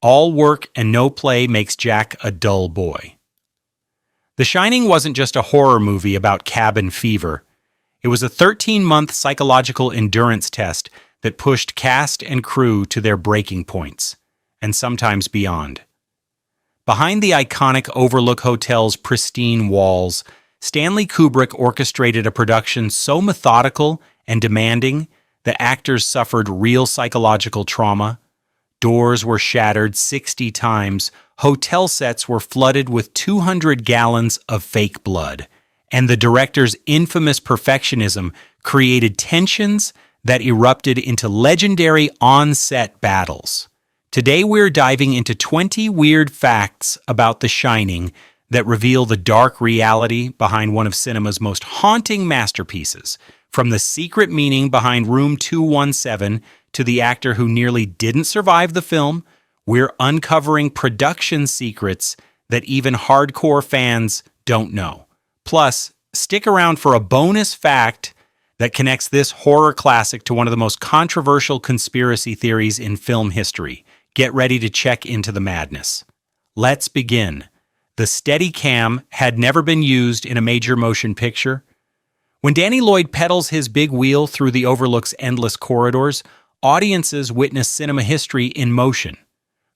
All work and no play makes Jack a dull boy. The Shining wasn't just a horror movie about cabin fever. It was a 13-month psychological endurance test that pushed cast and crew to their breaking points, and sometimes beyond. Behind the iconic Overlook Hotel's pristine walls, Stanley Kubrick orchestrated a production so methodical and demanding that actors suffered real psychological trauma. Doors were shattered 60 times, hotel sets were flooded with 200 gallons of fake blood, and the director's infamous perfectionism created tensions that erupted into legendary on-set battles. Today we're diving into 20 weird facts about The Shining that reveal the dark reality behind one of cinema's most haunting masterpieces, from the secret meaning behind Room 217 to the actor who nearly didn't survive the film. We're uncovering production secrets that even hardcore fans don't know. Plus, stick around for a bonus fact that connects this horror classic to one of the most controversial conspiracy theories in film history. Get ready to check into the madness. Let's begin. The Steadicam had never been used in a major motion picture. When Danny Lloyd pedals his big wheel through the Overlook's endless corridors, audiences witness cinema history in motion.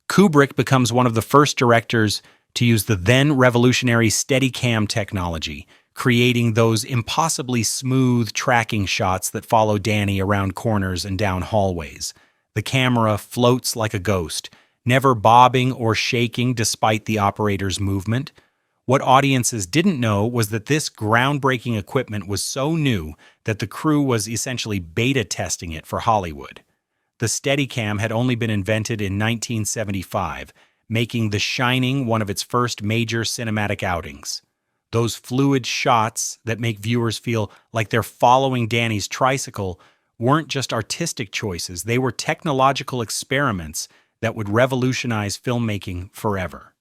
Kubrick becomes one of the first directors to use the then revolutionary Steadicam technology, creating those impossibly smooth tracking shots that follow Danny around corners and down hallways. The camera floats like a ghost, never bobbing or shaking despite the operator's movement. What audiences didn't know was that this groundbreaking equipment was so new that the crew was essentially beta testing it for Hollywood. The Steadicam had only been invented in 1975, making The Shining one of its first major cinematic outings. Those fluid shots that make viewers feel like they're following Danny's tricycle weren't just artistic choices, they were technological experiments that would revolutionize filmmaking forever.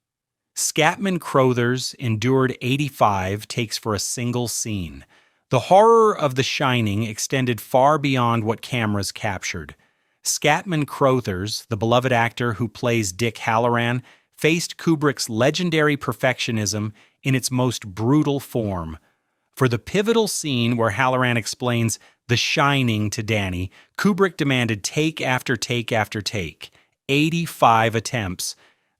Scatman Crothers endured 85 takes for a single scene. The horror of The Shining extended far beyond what cameras captured. Scatman Crothers, the beloved actor who plays Dick Halloran, faced Kubrick's legendary perfectionism in its most brutal form. For the pivotal scene where Halloran explains The Shining to Danny, Kubrick demanded take after take after take. 85 attempts.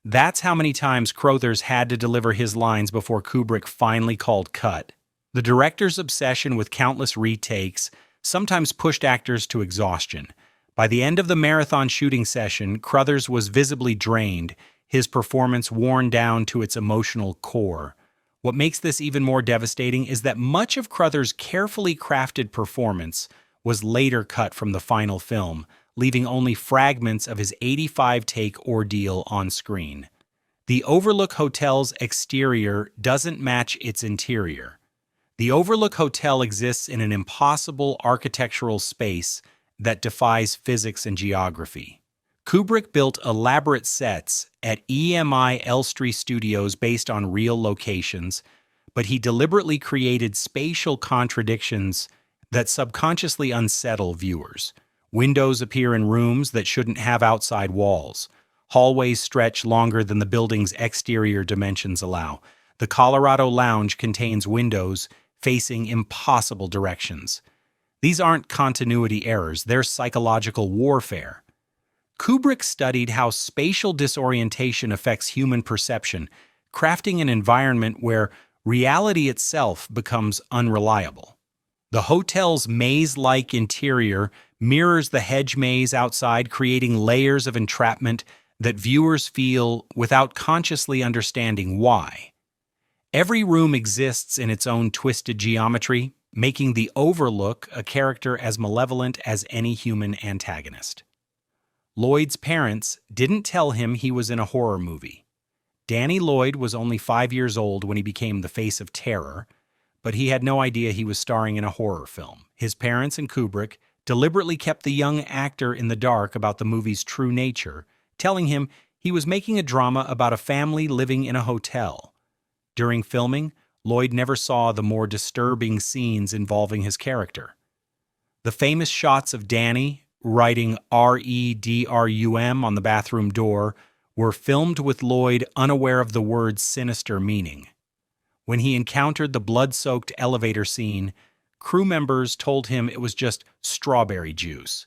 That's how many times Crothers had to deliver his lines before Kubrick finally called cut. The director's obsession with countless retakes sometimes pushed actors to exhaustion. By the end of the marathon shooting session, Crothers was visibly drained, his performance worn down to its emotional core. What makes this even more devastating is that much of Crothers' carefully crafted performance was later cut from the final film, leaving only fragments of his 85-take ordeal on screen. The Overlook Hotel's exterior doesn't match its interior. The Overlook Hotel exists in an impossible architectural space that defies physics and geography. Kubrick built elaborate sets at EMI Elstree Studios based on real locations, but he deliberately created spatial contradictions that subconsciously unsettle viewers. Windows appear in rooms that shouldn't have outside walls. Hallways stretch longer than the building's exterior dimensions allow. The Colorado Lounge contains windows facing impossible directions. These aren't continuity errors, they're psychological warfare. Kubrick studied how spatial disorientation affects human perception, crafting an environment where reality itself becomes unreliable. The hotel's maze-like interior mirrors the hedge maze outside, creating layers of entrapment that viewers feel without consciously understanding why. Every room exists in its own twisted geometry, making the Overlook a character as malevolent as any human antagonist. Lloyd's parents didn't tell him he was in a horror movie. Danny Lloyd was only 5 years old when he became the face of terror, but he had no idea he was starring in a horror film. His parents and Kubrick deliberately kept the young actor in the dark about the movie's true nature, telling him he was making a drama about a family living in a hotel. During filming, Lloyd never saw the more disturbing scenes involving his character. The famous shots of Danny writing REDRUM on the bathroom door were filmed with Lloyd unaware of the word's sinister meaning. When he encountered the blood-soaked elevator scene, crew members told him it was just strawberry juice.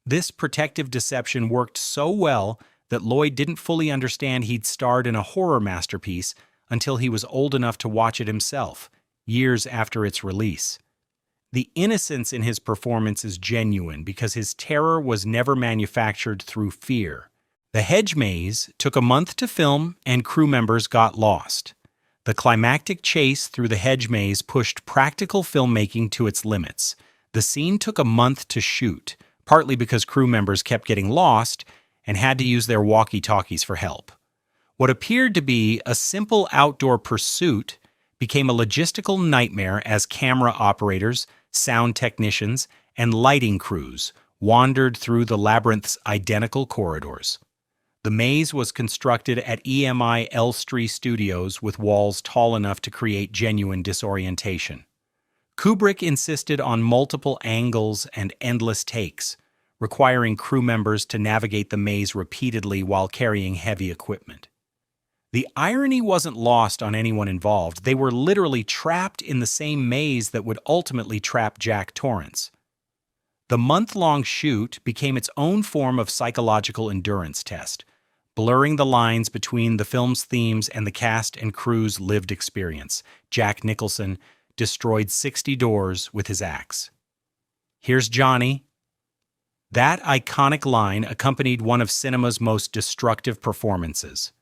This protective deception worked so well that Lloyd didn't fully understand he'd starred in a horror masterpiece until he was old enough to watch it himself, years after its release. The innocence in his performance is genuine because his terror was never manufactured through fear. The hedge maze took a month to film and crew members got lost. The climactic chase through the hedge maze pushed practical filmmaking to its limits. The scene took a month to shoot, partly because crew members kept getting lost and had to use their walkie-talkies for help. What appeared to be a simple outdoor pursuit became a logistical nightmare as camera operators, sound technicians, and lighting crews wandered through the labyrinth's identical corridors. The maze was constructed at EMI Elstree Studios with walls tall enough to create genuine disorientation. Kubrick insisted on multiple angles and endless takes, requiring crew members to navigate the maze repeatedly while carrying heavy equipment. The irony wasn't lost on anyone involved. They were literally trapped in the same maze that would ultimately trap Jack Torrance. The month-long shoot became its own form of psychological endurance test, blurring the lines between the film's themes and the cast and crew's lived experience. Jack Nicholson destroyed 60 doors with his axe. "Here's Johnny." That iconic line accompanied one of cinema's most destructive performances.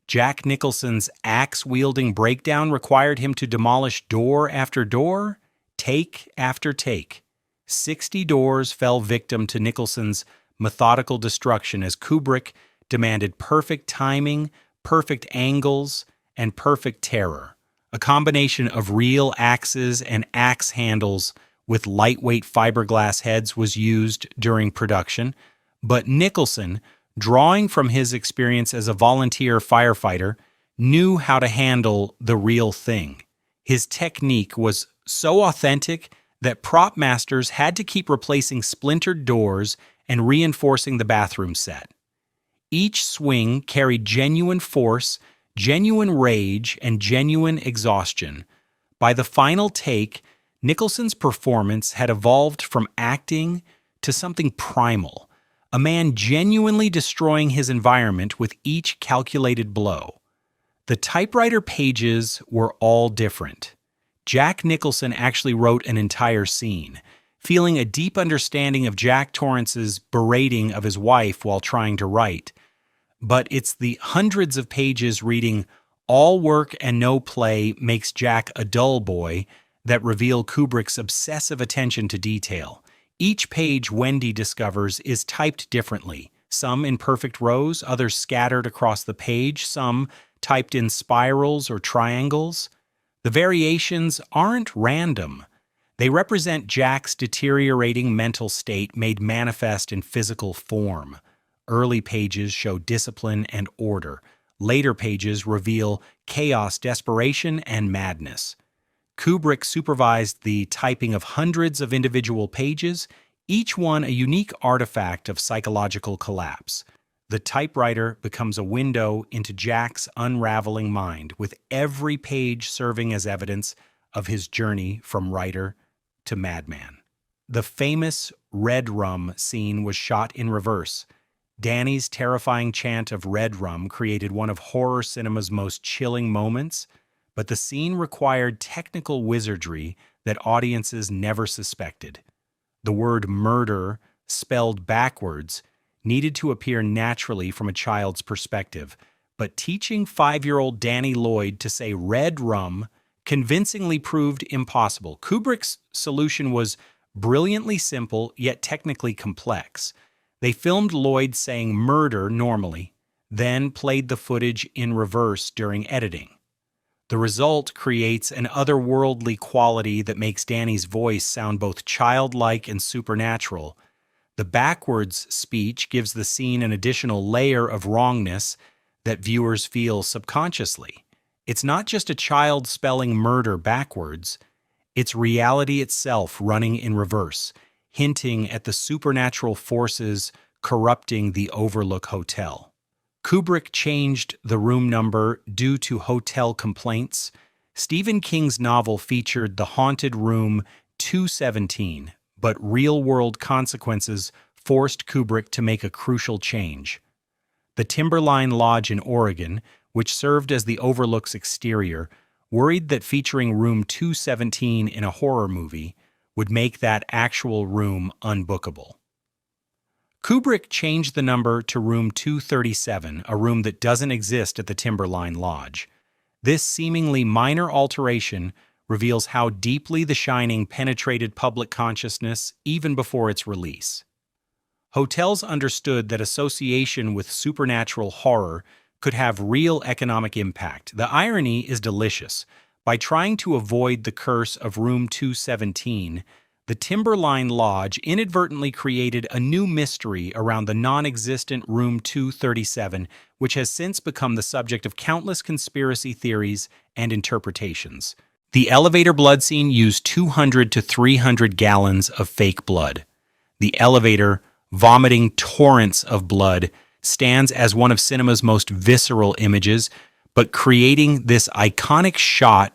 Jack Nicholson's axe-wielding breakdown required him to demolish door after door, take after take. 60 doors fell victim to Nicholson's methodical destruction as Kubrick demanded perfect timing, perfect angles, and perfect terror. A combination of real axes and axe handles with lightweight fiberglass heads was used during production, but Nicholson, drawing from his experience as a volunteer firefighter, knew how to handle the real thing. His technique was so authentic that prop masters had to keep replacing splintered doors and reinforcing the bathroom set. Each swing carried genuine force, genuine rage, and genuine exhaustion. By the final take, Nicholson's performance had evolved from acting to something primal, a man genuinely destroying his environment with each calculated blow. The typewriter pages were all different. Jack Nicholson actually wrote an entire scene, feeling a deep understanding of Jack Torrance's berating of his wife while trying to write. But it's the hundreds of pages reading "all work and no play makes Jack a dull boy" that reveal Kubrick's obsessive attention to detail. Each page, Wendy discovers, is typed differently, some in perfect rows, others scattered across the page, some typed in spirals or triangles. The variations aren't random. They represent Jack's deteriorating mental state made manifest in physical form. Early pages show discipline and order. Later pages reveal chaos, desperation, and madness. Kubrick supervised the typing of hundreds of individual pages, each one a unique artifact of psychological collapse. The typewriter becomes a window into Jack's unraveling mind, with every page serving as evidence of his journey from writer to madman. The famous red rum scene was shot in reverse. Danny's terrifying chant of red rum created one of horror cinema's most chilling moments, but the scene required technical wizardry that audiences never suspected. The word murder, spelled backwards, needed to appear naturally from a child's perspective, but teaching 5-year-old Danny Lloyd to say red rum convincingly proved impossible. Kubrick's solution was brilliantly simple, yet technically complex. They filmed Lloyd saying murder normally, then played the footage in reverse during editing. The result creates an otherworldly quality that makes Danny's voice sound both childlike and supernatural. The backwards speech gives the scene an additional layer of wrongness that viewers feel subconsciously. It's not just a child spelling murder backwards, it's reality itself running in reverse, hinting at the supernatural forces corrupting the Overlook Hotel. Kubrick changed the room number due to hotel complaints. Stephen King's novel featured the haunted room 217, but real-world consequences forced Kubrick to make a crucial change. The Timberline Lodge in Oregon, which served as the Overlook's exterior, worried that featuring room 217 in a horror movie would make that actual room unbookable. Kubrick changed the number to room 237, a room that doesn't exist at the Timberline Lodge. This seemingly minor alteration reveals how deeply The Shining penetrated public consciousness even before its release. Hotels understood that association with supernatural horror could have real economic impact. The irony is delicious. By trying to avoid the curse of room 217, the Timberline Lodge inadvertently created a new mystery around the non-existent room 237, which has since become the subject of countless conspiracy theories and interpretations. The elevator blood scene used 200 to 300 gallons of fake blood. The elevator, vomiting torrents of blood, stands as one of cinema's most visceral images, but creating this iconic shot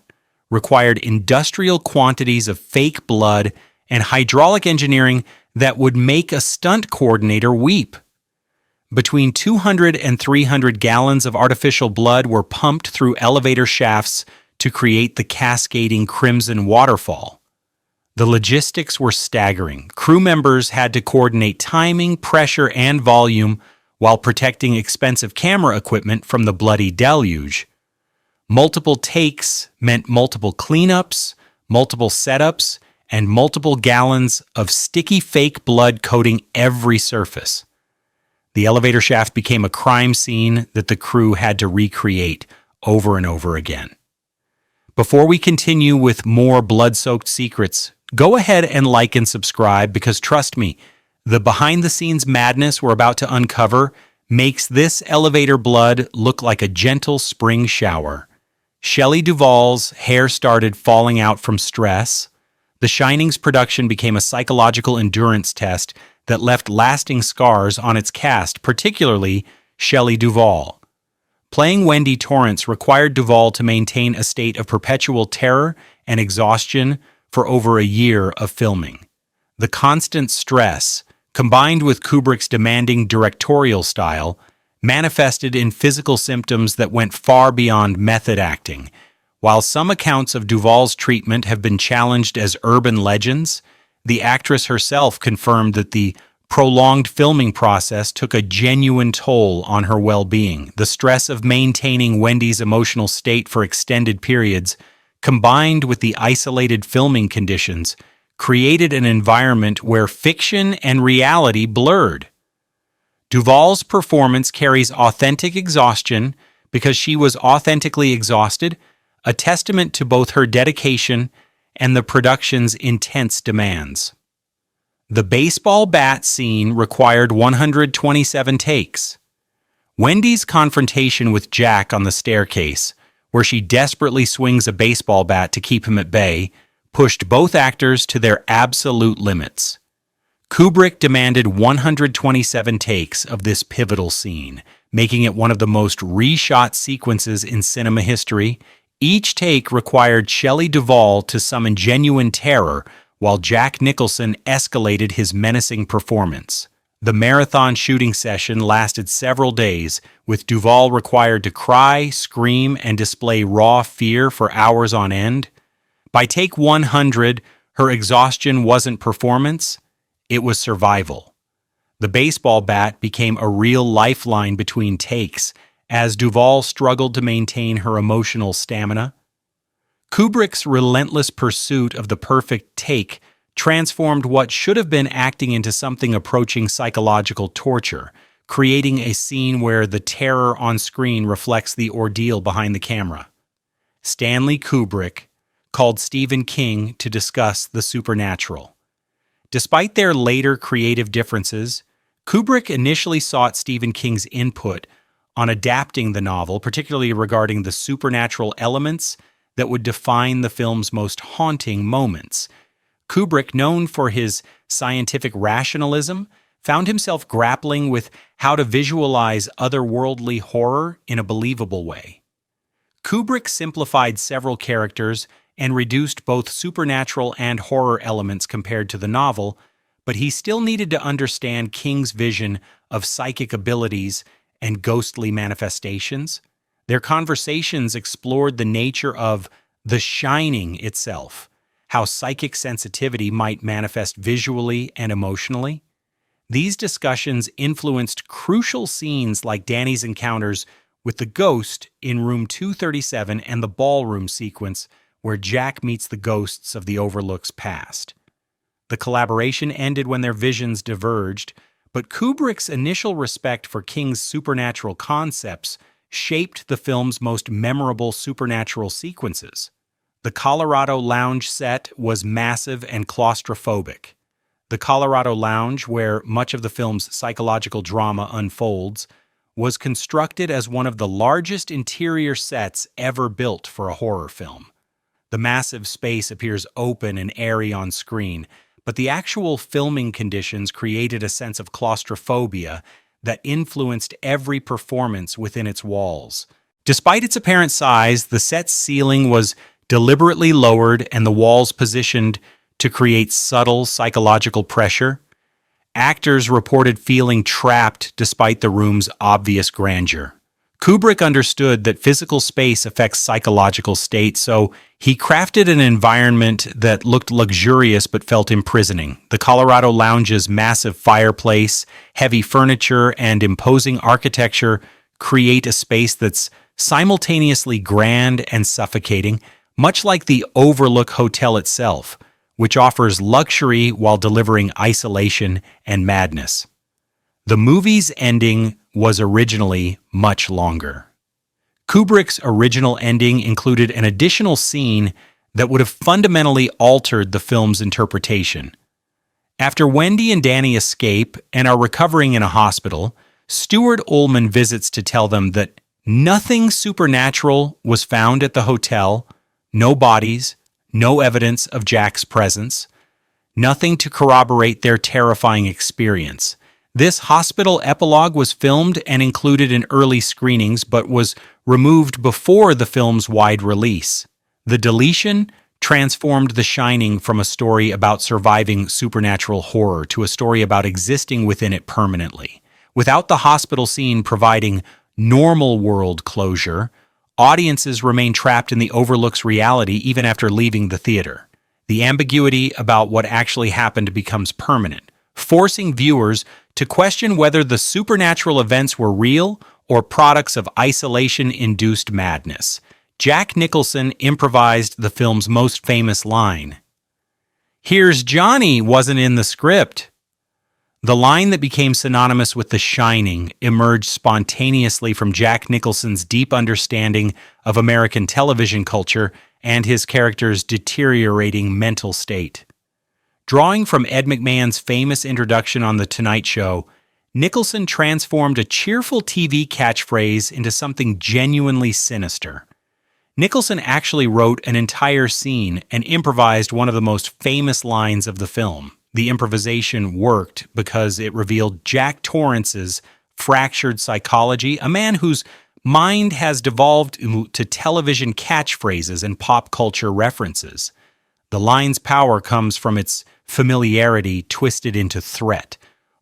required industrial quantities of fake blood and hydraulic engineering that would make a stunt coordinator weep. Between 200 and 300 gallons of artificial blood were pumped through elevator shafts to create the cascading crimson waterfall. The logistics were staggering. Crew members had to coordinate timing, pressure, and volume while protecting expensive camera equipment from the bloody deluge. Multiple takes meant multiple cleanups, multiple setups, and multiple gallons of sticky fake blood coating every surface. The elevator shaft became a crime scene that the crew had to recreate over and over again. Before we continue with more blood-soaked secrets, go ahead and like and subscribe because trust me, the behind-the-scenes madness we're about to uncover makes this elevator blood look like a gentle spring shower. Shelley Duvall's hair started falling out from stress. The Shining's production became a psychological endurance test that left lasting scars on its cast, particularly Shelley Duvall. Playing Wendy Torrance required Duvall to maintain a state of perpetual terror and exhaustion for over a year of filming. The constant stress, combined with Kubrick's demanding directorial style, manifested in physical symptoms that went far beyond method acting. While some accounts of Duvall's treatment have been challenged as urban legends, the actress herself confirmed that the prolonged filming process took a genuine toll on her well-being. The stress of maintaining Wendy's emotional state for extended periods, combined with the isolated filming conditions, created an environment where fiction and reality blurred. Duvall's performance carries authentic exhaustion because she was authentically exhausted, a testament to both her dedication and the production's intense demands. The baseball bat scene required 127 takes. Wendy's confrontation with Jack on the staircase, where she desperately swings a baseball bat to keep him at bay, pushed both actors to their absolute limits. Kubrick demanded 127 takes of this pivotal scene, making it one of the most reshot sequences in cinema history. Each take required Shelley Duvall to summon genuine terror, while Jack Nicholson escalated his menacing performance. The marathon shooting session lasted several days, with Duvall required to cry, scream, and display raw fear for hours on end. By take 100, her exhaustion wasn't performance, it was survival. The baseball bat became a real lifeline between takes, as Duvall struggled to maintain her emotional stamina. Kubrick's relentless pursuit of the perfect take transformed what should have been acting into something approaching psychological torture, creating a scene where the terror on screen reflects the ordeal behind the camera. Stanley Kubrick called Stephen King to discuss the supernatural. Despite their later creative differences, Kubrick initially sought Stephen King's input on adapting the novel, particularly regarding the supernatural elements that would define the film's most haunting moments. Kubrick, known for his scientific rationalism, found himself grappling with how to visualize otherworldly horror in a believable way. Kubrick simplified several characters and reduced both supernatural and horror elements compared to the novel, but he still needed to understand King's vision of psychic abilities and ghostly manifestations. Their conversations explored the nature of the shining itself, how psychic sensitivity might manifest visually and emotionally. These discussions influenced crucial scenes like Danny's encounters with the ghost in room 237 and the ballroom sequence where Jack meets the ghosts of the Overlook's past. The collaboration ended when their visions diverged, but Kubrick's initial respect for King's supernatural concepts shaped the film's most memorable supernatural sequences. The Colorado Lounge set was massive and claustrophobic. The Colorado Lounge, where much of the film's psychological drama unfolds, was constructed as one of the largest interior sets ever built for a horror film. The massive space appears open and airy on screen, but the actual filming conditions created a sense of claustrophobia that influenced every performance within its walls. Despite its apparent size, the set's ceiling was deliberately lowered and the walls positioned to create subtle psychological pressure. Actors reported feeling trapped despite the room's obvious grandeur. Kubrick understood that physical space affects psychological state, so he crafted an environment that looked luxurious but felt imprisoning. The Colorado Lounge's massive fireplace, heavy furniture, and imposing architecture create a space that's simultaneously grand and suffocating, much like the Overlook Hotel itself, which offers luxury while delivering isolation and madness. The movie's ending was originally much longer. Kubrick's original ending included an additional scene that would have fundamentally altered the film's interpretation. After Wendy and Danny escape and are recovering in a hospital, Stuart Ullman visits to tell them that nothing supernatural was found at the hotel, no bodies, no evidence of Jack's presence, nothing to corroborate their terrifying experience. This hospital epilogue was filmed and included in early screenings, but was removed before the film's wide release. The deletion transformed The Shining from a story about surviving supernatural horror to a story about existing within it permanently. Without the hospital scene providing normal world closure, audiences remain trapped in the Overlook's reality even after leaving the theater. The ambiguity about what actually happened becomes permanent, forcing viewers to question whether the supernatural events were real or products of isolation-induced madness. Jack Nicholson improvised the film's most famous line. "Here's Johnny" wasn't in the script. The line that became synonymous with The Shining emerged spontaneously from Jack Nicholson's deep understanding of American television culture and his character's deteriorating mental state. Drawing from Ed McMahon's famous introduction on The Tonight Show, Nicholson transformed a cheerful TV catchphrase into something genuinely sinister. Nicholson actually wrote an entire scene and improvised one of the most famous lines of the film. The improvisation worked because it revealed Jack Torrance's fractured psychology, a man whose mind has devolved to television catchphrases and pop culture references. The line's power comes from its familiarity twisted into threat.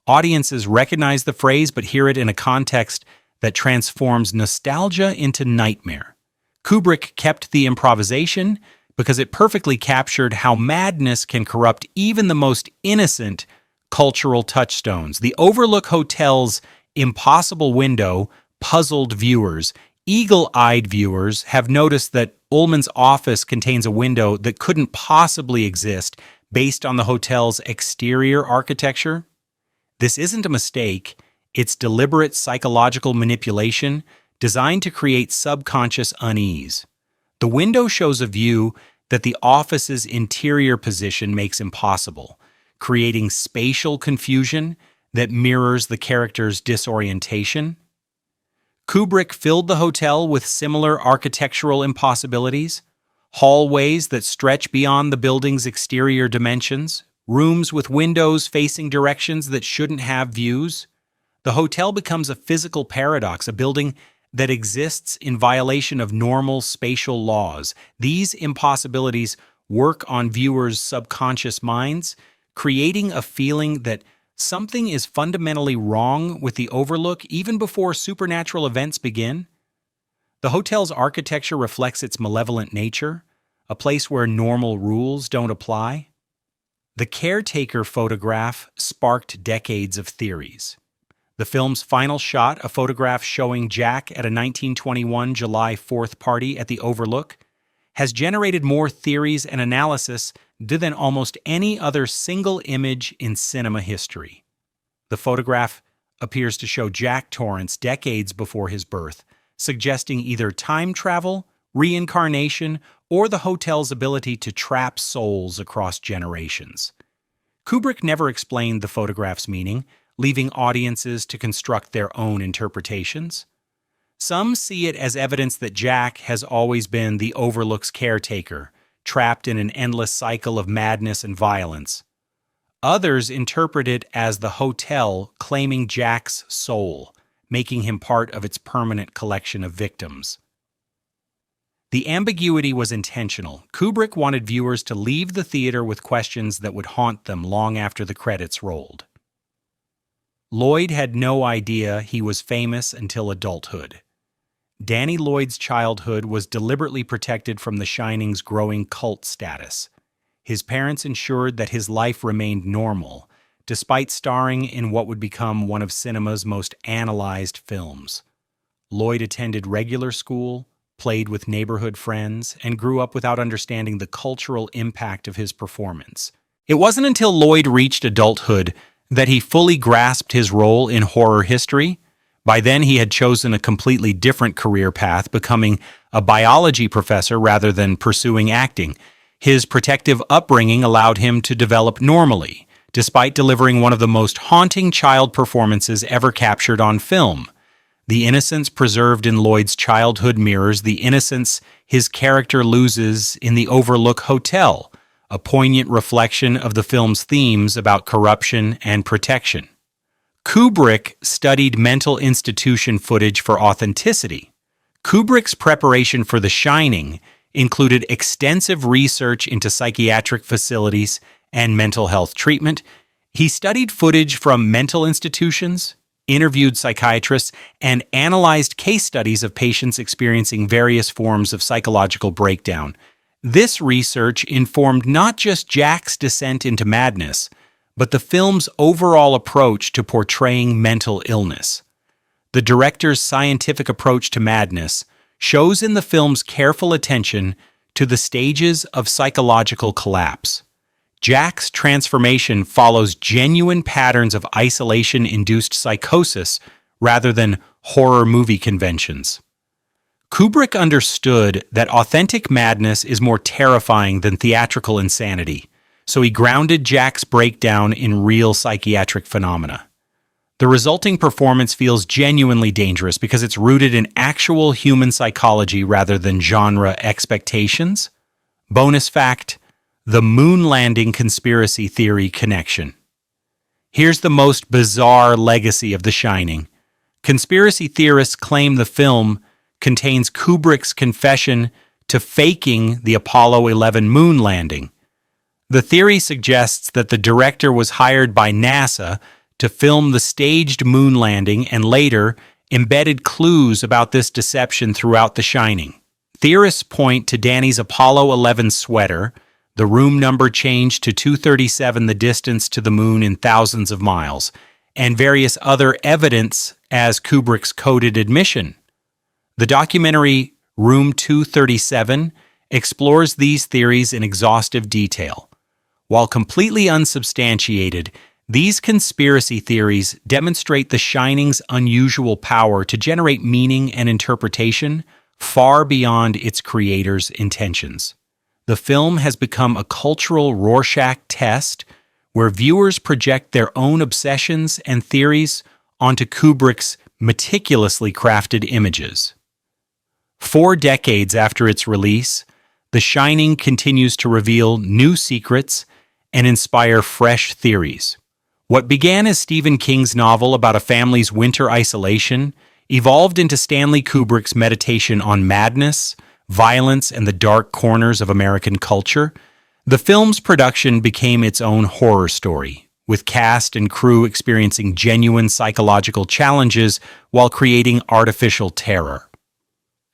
Audiences recognize the phrase but hear it in a context that transforms nostalgia into nightmare. Kubrick kept the improvisation because it perfectly captured how madness can corrupt even the most innocent cultural touchstones. The Overlook Hotel's impossible window puzzled viewers. Eagle-eyed viewers have noticed that Ullman's office contains a window that couldn't possibly exist based on the hotel's exterior architecture. This isn't a mistake. It's deliberate psychological manipulation designed to create subconscious unease. The window shows a view that the office's interior position makes impossible, creating spatial confusion that mirrors the character's disorientation. Kubrick filled the hotel with similar architectural impossibilities, hallways that stretch beyond the building's exterior dimensions, rooms with windows facing directions that shouldn't have views. The hotel becomes a physical paradox, a building that exists in violation of normal spatial laws. These impossibilities work on viewers' subconscious minds, creating a feeling that something is fundamentally wrong with the Overlook even before supernatural events begin. The hotel's architecture reflects its malevolent nature, a place where normal rules don't apply. The caretaker photograph sparked decades of theories. The film's final shot, a photograph showing Jack at a 1921 July 4th party at the Overlook, has generated more theories and analysis than almost any other single image in cinema history. The photograph appears to show Jack Torrance decades before his birth, suggesting either time travel, reincarnation, or the hotel's ability to trap souls across generations. Kubrick never explained the photograph's meaning, leaving audiences to construct their own interpretations. Some see it as evidence that Jack has always been the Overlook's caretaker, trapped in an endless cycle of madness and violence. Others interpret it as the hotel claiming Jack's soul, making him part of its permanent collection of victims. The ambiguity was intentional. Kubrick wanted viewers to leave the theater with questions that would haunt them long after the credits rolled. Lloyd had no idea he was famous until adulthood. Danny Lloyd's childhood was deliberately protected from The Shining's growing cult status. His parents ensured that his life remained normal, despite starring in what would become one of cinema's most analyzed films. Lloyd attended regular school, played with neighborhood friends, and grew up without understanding the cultural impact of his performance. It wasn't until Lloyd reached adulthood that he fully grasped his role in horror history. By then, he had chosen a completely different career path, becoming a biology professor rather than pursuing acting. His protective upbringing allowed him to develop normally, despite delivering one of the most haunting child performances ever captured on film. The innocence preserved in Lloyd's childhood mirrors the innocence his character loses in the Overlook Hotel, a poignant reflection of the film's themes about corruption and protection. Kubrick studied mental institution footage for authenticity. Kubrick's preparation for The Shining included extensive research into psychiatric facilities and mental health treatment. He studied footage from mental institutions, interviewed psychiatrists, and analyzed case studies of patients experiencing various forms of psychological breakdown. This research informed not just Jack's descent into madness, but the film's overall approach to portraying mental illness. The director's scientific approach to madness shows in the film's careful attention to the stages of psychological collapse. Jack's transformation follows genuine patterns of isolation-induced psychosis rather than horror movie conventions. Kubrick understood that authentic madness is more terrifying than theatrical insanity, so he grounded Jack's breakdown in real psychiatric phenomena. The resulting performance feels genuinely dangerous because it's rooted in actual human psychology rather than genre expectations. Bonus fact: the moon landing conspiracy theory connection. Here's the most bizarre legacy of The Shining. Conspiracy theorists claim the film contains Kubrick's confession to faking the Apollo 11 moon landing. The theory suggests that the director was hired by NASA to film the staged moon landing and later embedded clues about this deception throughout The Shining. Theorists point to Danny's Apollo 11 sweater, the room number changed to 237, the distance to the moon in thousands of miles, and various other evidence as Kubrick's coded admission. The documentary Room 237 explores these theories in exhaustive detail. While completely unsubstantiated, these conspiracy theories demonstrate The Shining's unusual power to generate meaning and interpretation far beyond its creator's intentions. The film has become a cultural Rorschach test where viewers project their own obsessions and theories onto Kubrick's meticulously crafted images. 4 decades after its release, The Shining continues to reveal new secrets and inspire fresh theories. What began as Stephen King's novel about a family's winter isolation evolved into Stanley Kubrick's meditation on madness, violence, and the dark corners of American culture. The film's production became its own horror story, with cast and crew experiencing genuine psychological challenges while creating artificial terror.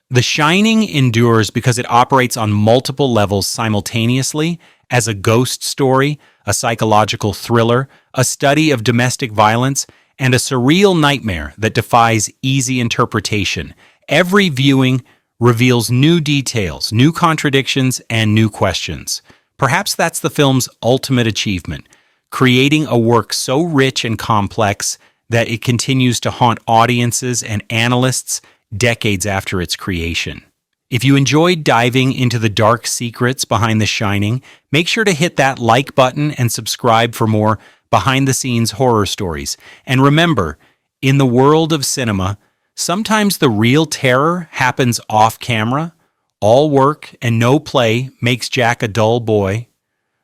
The Shining endures because it operates on multiple levels simultaneously as a ghost story, a psychological thriller, a study of domestic violence, and a surreal nightmare that defies easy interpretation. Every viewing reveals new details, new contradictions, and new questions. Perhaps that's the film's ultimate achievement, creating a work so rich and complex that it continues to haunt audiences and analysts decades after its creation. If you enjoyed diving into the dark secrets behind The Shining, make sure to hit that like button and subscribe for more behind-the-scenes horror stories. And remember, in the world of cinema, sometimes the real terror happens off-camera. All work and no play makes Jack a dull boy,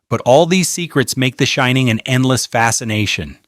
but all these secrets make The Shining an endless fascination.